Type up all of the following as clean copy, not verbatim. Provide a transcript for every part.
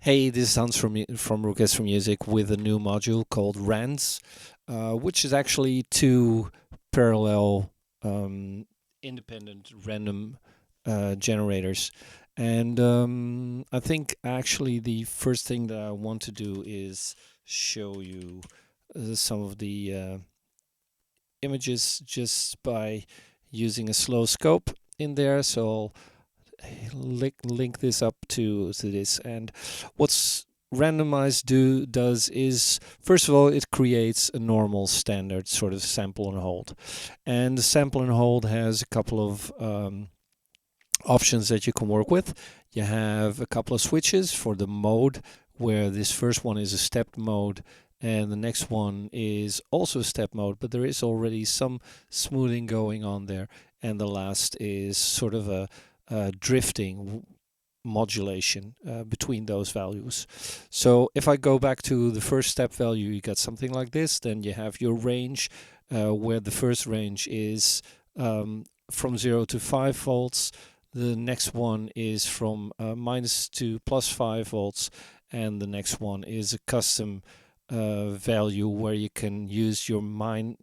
Hey, this is Hans from Orchestra Music with a new module called RANs, which is actually two parallel um, independent random generators. And I think actually the first thing that I want to do is show you some of the images just by using a slow scope in there. So I'll link this up to this. And what's randomize does is, first of all, it creates a normal standard sort of sample and hold, and the sample and hold has a couple of options that you can work with. You have a couple of switches for the mode, where this first one is a stepped mode and the next one is also a step mode, but there is already some smoothing going on there. And the last is sort of a drifting modulation between those values. So if I go back to the first step value, you get something like this. Then you have your range, where the first range is from 0 to 5 volts. The next one is from minus to plus 5 volts. And the next one is a custom value where you can use your min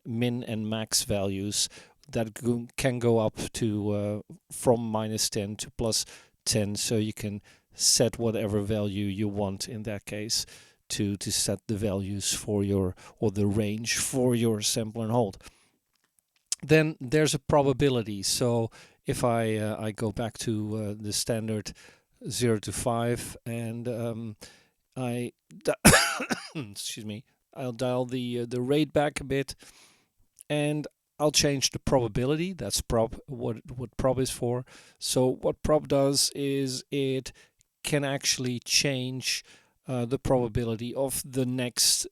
and max values that can go up to from minus 10 to plus 10, so you can set whatever value you want in that case to set the values for your, or the range for your sample and hold. Then there's a probability. So if I go back to the standard 0 to 5 and I excuse me, I'll dial the rate back a bit, and I'll change the probability. That's what prob is for. So what prob does is it can actually change the probability of the next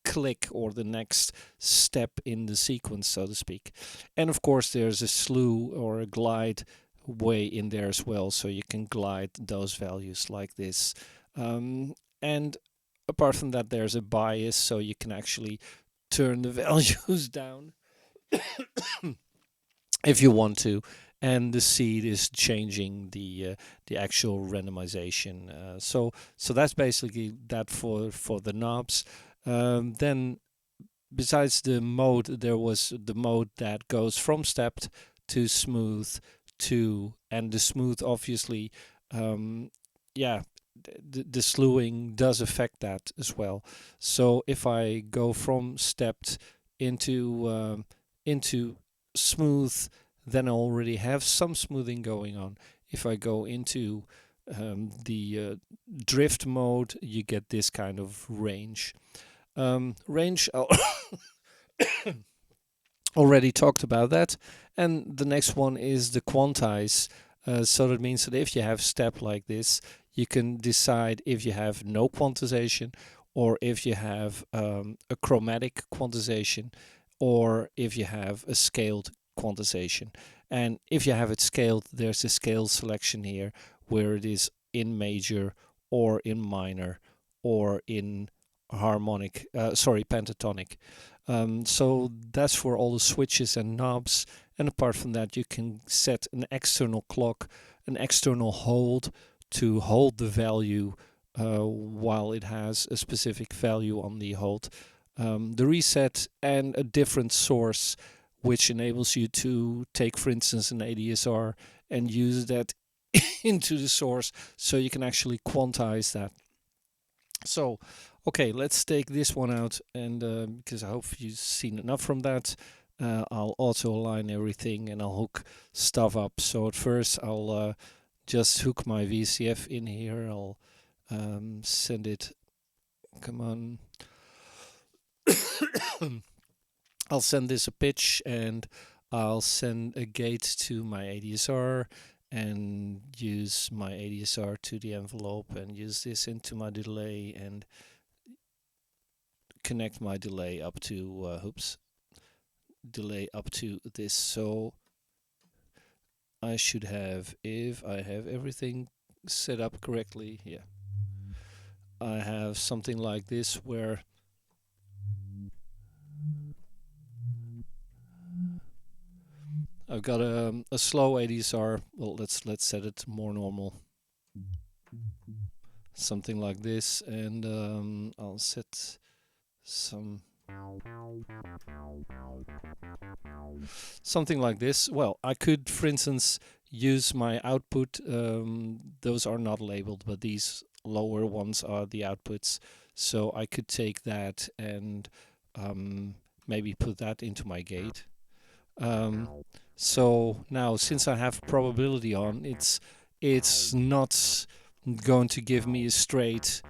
click or the next step in the sequence, so to speak. And of course there's a slew or a glide way in there as well, so you can glide those values like this. And apart from that, there's a bias, so you can actually turn the values down if you want to. And the seed is changing the actual randomization. So that's basically that for the knobs. Then besides the mode, there was the mode that goes from stepped to smooth to, and the smooth obviously, yeah, the slewing does affect that as well. So if I go from stepped into smooth, then I already have some smoothing going on. If I go into the drift mode, you get this kind of range. Range, already talked about that. And the next one is the quantize. So that means that if you have step like this, you can decide if you have no quantization, or if you have a chromatic quantization, or if you have a scaled quantization. And if you have it scaled, there's a scale selection here where it is in major or in minor or in harmonic, pentatonic. So that's for all the switches and knobs. And apart from that, you can set an external clock, an external hold to hold the value while it has a specific value on the hold. The reset, and a different source, which enables you to take, for instance, an ADSR and use that into the source, so you can actually quantize that. So, okay, let's take this one out, and because I hope you've seen enough from that, I'll auto align everything and I'll hook stuff up. So at first I'll just hook my VCF in here. I'll send it, come on. I'll send this a pitch, and I'll send a gate to my ADSR and use my ADSR to the envelope and use this into my delay and connect my delay up to delay up to this. So I should have, if I have everything set up correctly, yeah, I have something like this where I've got a slow ADSR. Well, let's set it more normal. something like this, and I'll set something like this. Well, I could, for instance, use my output. Those are not labeled, but these lower ones are the outputs. So I could take that and maybe put that into my gate. So now, since I have probability on, it's not going to give me a straight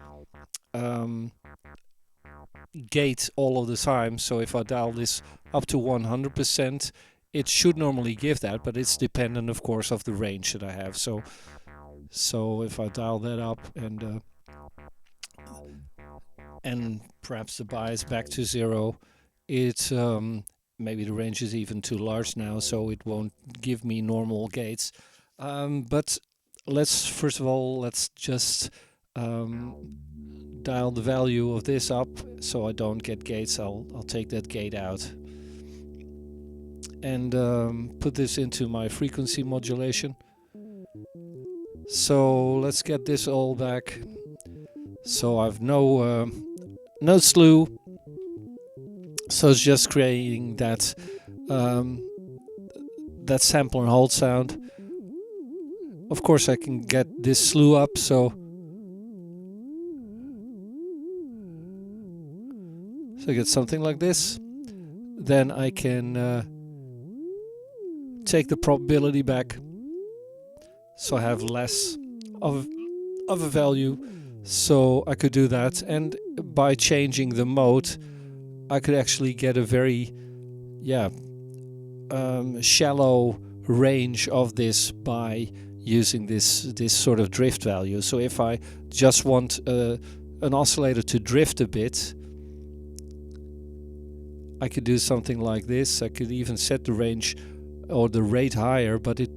gate all of the time. So if I dial this up to 100%, it should normally give that, but it's dependent, of course, of the range that I have. So if I dial that up and perhaps the bias back to 0, it maybe the range is even too large now, so it won't give me normal gates. But first of all, let's just dial the value of this up so I don't get gates. I'll take that gate out and put this into my frequency modulation. So let's get this all back. So I've no slew, so it's just creating that that sample and hold sound. Of course, I can get this slew up, so I get something like this. Then I can take the probability back, so I have less of a value. So I could do that, and by changing the mode, I could actually get a very shallow range of this by using this sort of drift value. So if I just want an oscillator to drift a bit, I could do something like this. I could even set the range or the rate higher, but it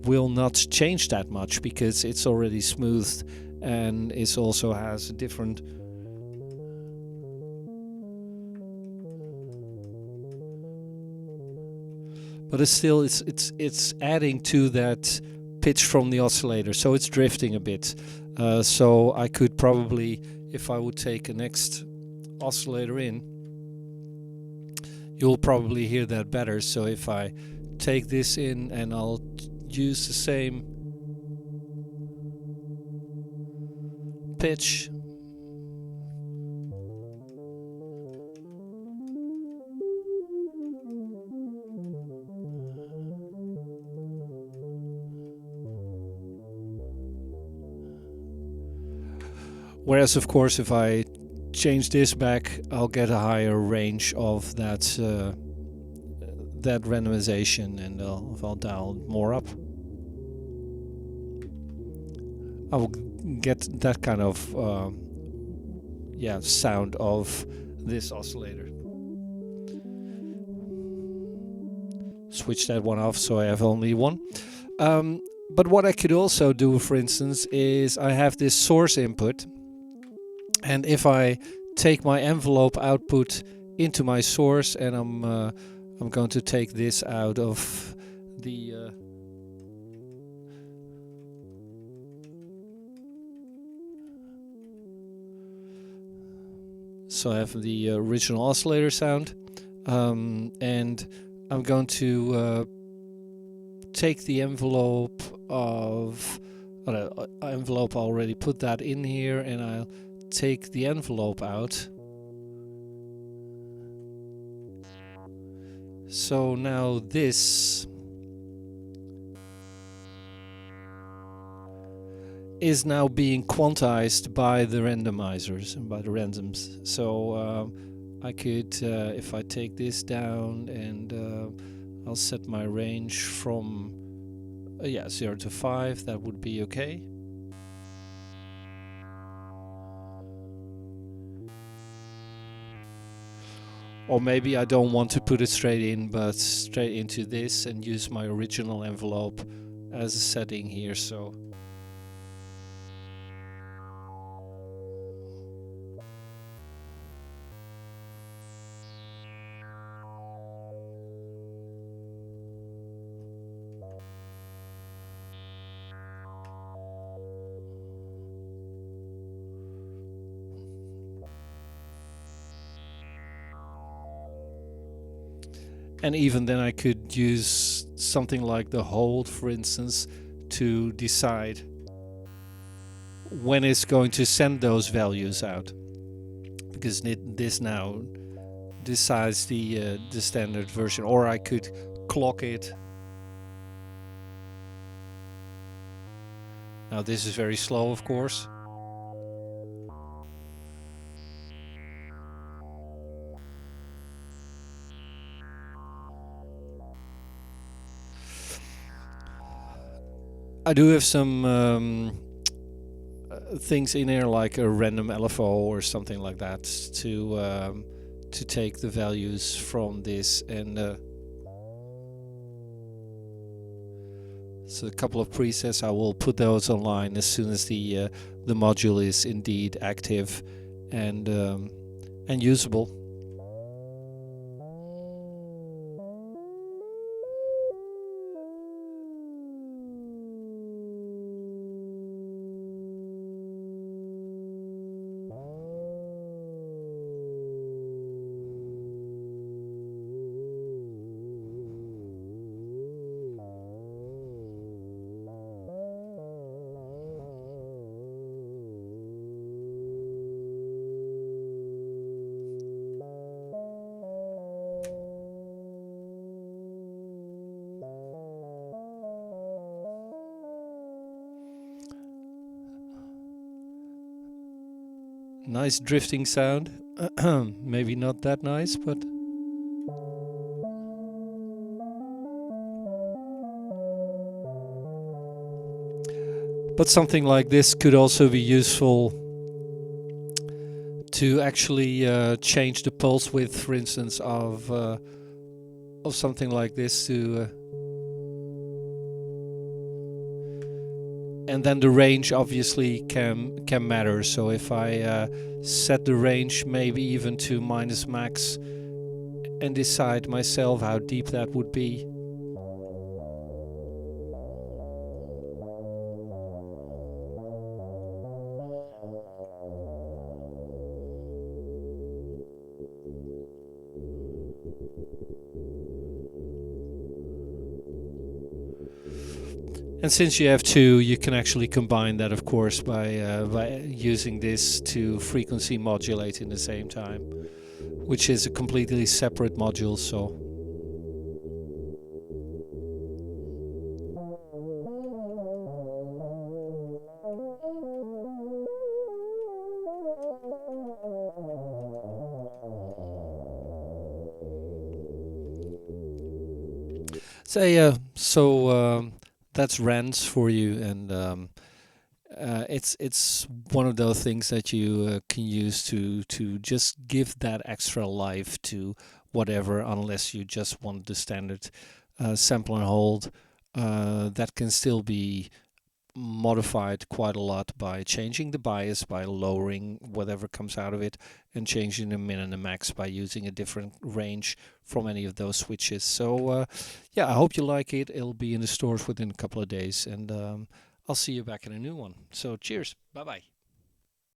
will not change that much because it's already smoothed, and it also has a different but it's adding to that pitch from the oscillator, so it's drifting a bit. So I could probably, if I would take a next oscillator in, you'll probably hear that better. So if I take this in and I'll use the same pitch, whereas of course if I change this back, I'll get a higher range of that that randomization, and if I'll dial more up, I will get that kind of sound of this oscillator. Switch that one off so I have only one. But what I could also do, for instance, is I have this source input, and if I take my envelope output into my source, and I'm going to take this out of the so I have the original oscillator sound, and I'm going to take the envelope of envelope. I already put that in here, and I'll take the envelope out. So now this is now being quantized by the randomizers and by the randoms. So I could, if I take this down, and I'll set my range from 0 to 5, that would be okay. Or maybe I don't want to put it straight in, but straight into this, and use my original envelope as a setting here. So And even then I could use something like the hold, for instance, to decide when it's going to send those values out, because this now decides the standard version. Or I could clock it. Now this is very slow, of course. I do have some things in here like a random LFO or something like that to take the values from this, and so a couple of presets. I will put those online as soon as the module is indeed active and usable. Nice drifting sound. Maybe not that nice, but something like this could also be useful to actually change the pulse width, for instance, of something like this to. And then the range obviously can matter. So if I set the range maybe even to minus max and decide myself how deep that would be. And since you have two, you can actually combine that, of course, by using this to frequency modulate in the same time, which is a completely separate module. So that's RANs for you, and it's one of those things that you can use to just give that extra life to whatever, unless you just want the standard sample and hold. That can still be modified quite a lot by changing the bias, by lowering whatever comes out of it, and changing the min and the max by using a different range from any of those switches. So yeah, I hope you like it. It'll be in the stores within a couple of days, and I'll see you back in a new one. So cheers, bye bye.